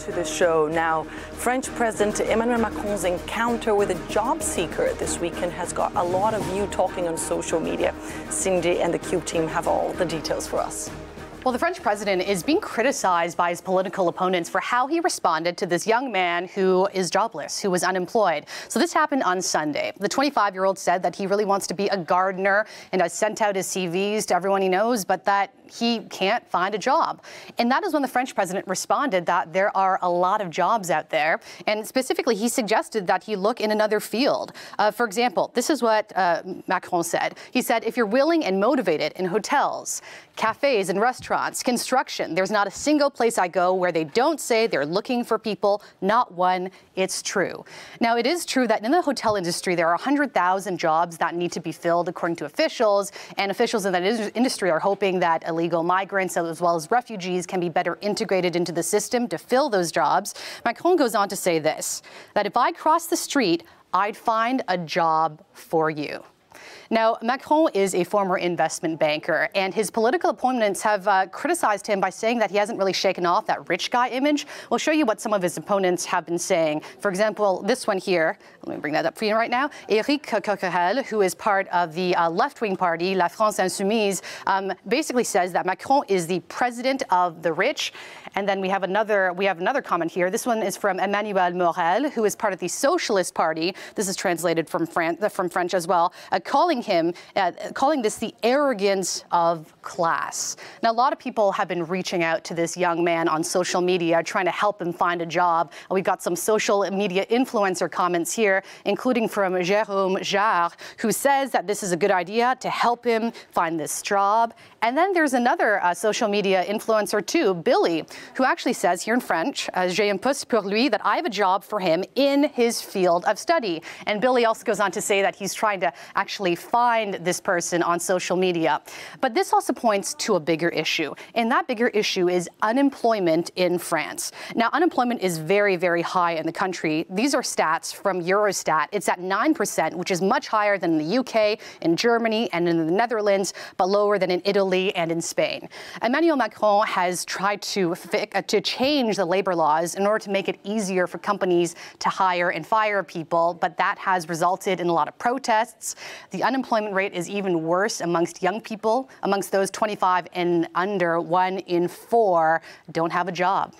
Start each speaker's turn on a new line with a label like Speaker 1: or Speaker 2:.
Speaker 1: to the show. Now, French President Emmanuel Macron's encounter with a job seeker this weekend has got a lot of you talking on social media. Cindy and the Cube team have all the details for us.
Speaker 2: Well, the French president is being criticized by his political opponents for how he responded to this young man who is jobless, who was unemployed. So this happened on Sunday. The 25-year-old said that he really wants to be a gardener and has sent out his CVs to everyone he knows, but that he can't find a job. And that is when the French president responded that there are a lot of jobs out there. And specifically, he suggested that he look in another field. For example, this is what Macron said. He said, if you're willing and motivated in hotels, cafes and restaurants, construction, there's not a single place I go where they don't say they're looking for people. Not one. It's true. Now, it is true that in the hotel industry, there are 100,000 jobs that need to be filled, according to officials. And officials in that industry are hoping that illegal migrants as well as refugees can be better integrated into the system to fill those jobs. Macron goes on to say this, that if I cross the street, I'd find a job for you. Now, Macron is a former investment banker, and his political opponents have criticized him by saying that he hasn't really shaken off that rich guy image. We'll show you what some of his opponents have been saying. For example, this one here, let me bring that up for you right now. Eric Coquerel, who is part of the left-wing party, La France Insoumise, basically says that Macron is the president of the rich. And then we have another comment here. This one is from Emmanuel Macron, who is part of the Socialist Party. This is translated from French as well, calling this the arrogance of class. Now, a lot of people have been reaching out to this young man on social media, trying to help him find a job. And we've got some social media influencer comments here, including from Jérôme Jarre, who says that this is a good idea to help him find this job. And then there's another social media influencer too, Billy, who actually says here in French, j'ai un poste pour lui, that I have a job for him in his field of study. And Billy also goes on to say that he's trying to actually find this person on social media. But this also points to a bigger issue. And that bigger issue is unemployment in France. Now, unemployment is very, very high in the country. These are stats from Eurostat. It's at 9%, which is much higher than in the UK, in Germany, and in the Netherlands, but lower than in Italy and in Spain. Emmanuel Macron has tried to change the labor laws in order to make it easier for companies to hire and fire people, but that has resulted in a lot of protests. The unemployment rate is even worse amongst young people. Amongst those 25 and under, 1 in 4 don't have a job.